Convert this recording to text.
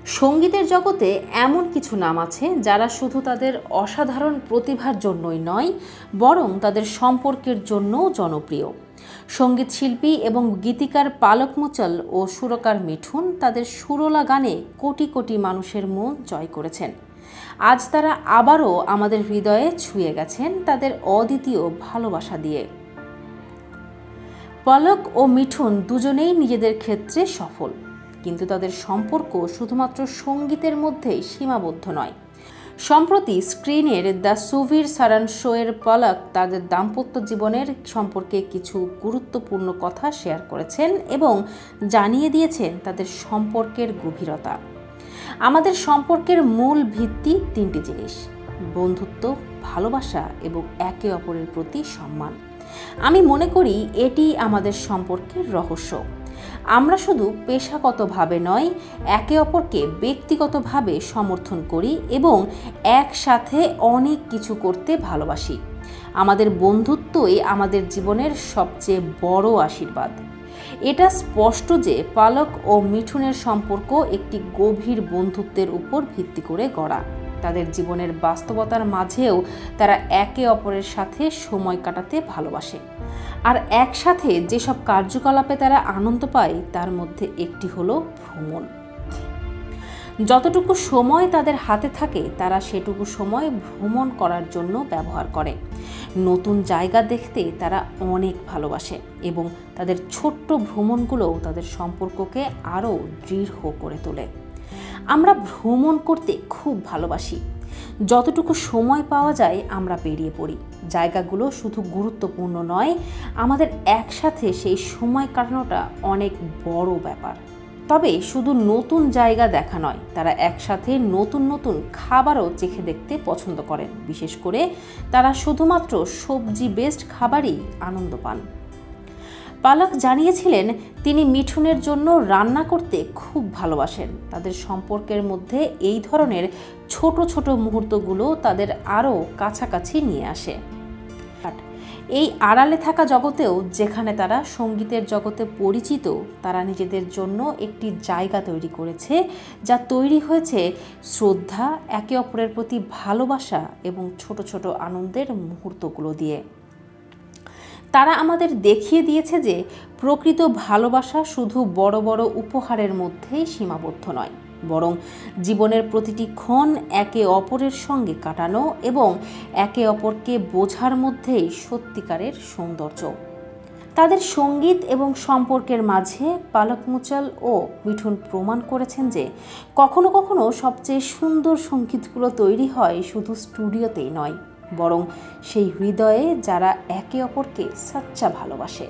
সঙ্গীতের জগতে এমন কিছু নাম আছে যারা শুধু তাদের অসাধারণ প্রতিভার জন্যই নয়, বরং তাদের সম্পর্কের জন্যও জনপ্রিয়। সঙ্গীত শিল্পী এবং গীতিকার পালক মুচল ও সুরকার মিঠুন তাদের সুরলা গানে কোটি কোটি মানুষের মন জয় করেছেন। আজ তারা আবারও আমাদের হৃদয়ে ছুঁয়ে গেছেন তাদের অদ্বিতীয় ভালোবাসা দিয়ে। পালক ও মিঠুন দুজনেই নিজেদের ক্ষেত্রে সফল, কিন্তু তাদের সম্পর্ক শুধুমাত্র সঙ্গীতের মধ্যেই সীমাবদ্ধ নয়। সম্প্রতি স্ক্রিনের দ্য সুভির সারান শোয়ের পালক তাদের দাম্পত্য জীবনের সম্পর্কে কিছু গুরুত্বপূর্ণ কথা শেয়ার করেছেন এবং জানিয়ে দিয়েছেন তাদের সম্পর্কের গভীরতা। আমাদের সম্পর্কের মূল ভিত্তি তিনটি জিনিস: বন্ধুত্ব, ভালোবাসা এবং একে অপরের প্রতি সম্মান। আমি মনে করি এটি আমাদের সম্পর্কের রহস্য। আমরা শুধু পেশাগতভাবে নয়, একে অপরকে ব্যক্তিগতভাবে সমর্থন করি এবং একসাথে অনেক কিছু করতে ভালোবাসি। আমাদের বন্ধুত্বই আমাদের জীবনের সবচেয়ে বড় আশীর্বাদ। এটা স্পষ্ট যে পালক ও মিঠুনের সম্পর্ক একটি গভীর বন্ধুত্বের উপর ভিত্তি করে গড়া। তাদের জীবনের বাস্তবতার মাঝেও তারা একে অপরের সাথে সময় কাটাতে ভালোবাসে, আর একসাথে যেসব কার্যকলাপে তারা আনন্দ পায় তার মধ্যে একটি হলো ভ্রমণ। যতটুকু সময় তাদের হাতে থাকে তারা সেটুকু সময় ভ্রমণ করার জন্য ব্যবহার করে। নতুন জায়গা দেখতে তারা অনেক ভালোবাসে এবং তাদের ছোট্ট ভ্রমণগুলোও তাদের সম্পর্ককে আরও দৃঢ় করে তোলে। আমরা ভ্রমণ করতে খুব ভালোবাসি। যতটুকু সময় পাওয়া যায় আমরা বেরিয়ে পড়ি। জায়গাগুলো শুধু গুরুত্বপূর্ণ নয়, আমাদের একসাথে সেই সময় কাটানোটা অনেক বড় ব্যাপার। তবে শুধু নতুন জায়গা দেখা নয়, তারা একসাথে নতুন নতুন খাবারও চেখে দেখতে পছন্দ করেন। বিশেষ করে তারা শুধুমাত্র সবজি বেসড খাবারই আনন্দ পান। পালক জানিয়েছিলেন তিনি মিঠুনের জন্য রান্না করতে খুব ভালোবাসেন। তাদের সম্পর্কের মধ্যে এই ধরনের ছোট ছোট মুহূর্তগুলো তাদের আরও কাছাকাছি নিয়ে আসে। এই আড়ালে থাকা জগতেও যেখানে তারা সঙ্গীতের জগতে পরিচিত, তারা নিজেদের জন্য একটি জায়গা তৈরি করেছে যা তৈরি হয়েছে শ্রদ্ধা, একে অপরের প্রতি ভালোবাসা এবং ছোট ছোট আনন্দের মুহূর্তগুলো দিয়ে। তারা আমাদের দেখিয়ে দিয়েছে যে প্রকৃত ভালোবাসা শুধু বড় বড় উপহারের মধ্যেই সীমাবদ্ধ নয়, বরং জীবনের প্রতিটি ক্ষণ একে অপরের সঙ্গে কাটানো এবং একে অপরকে বোঝার মধ্যেই সত্যিকারের সৌন্দর্য। তাদের সঙ্গীত এবং সম্পর্কের মাঝে পালক মুচল ও মিঠুন প্রমাণ করেছেন যে কখনো কখনো সবচেয়ে সুন্দর সঙ্গীতগুলো তৈরি হয় শুধু স্টুডিওতেই নয়, বরং সেই হৃদয়ে যারা একে অপরকে সচ্চা ভালোবাসে।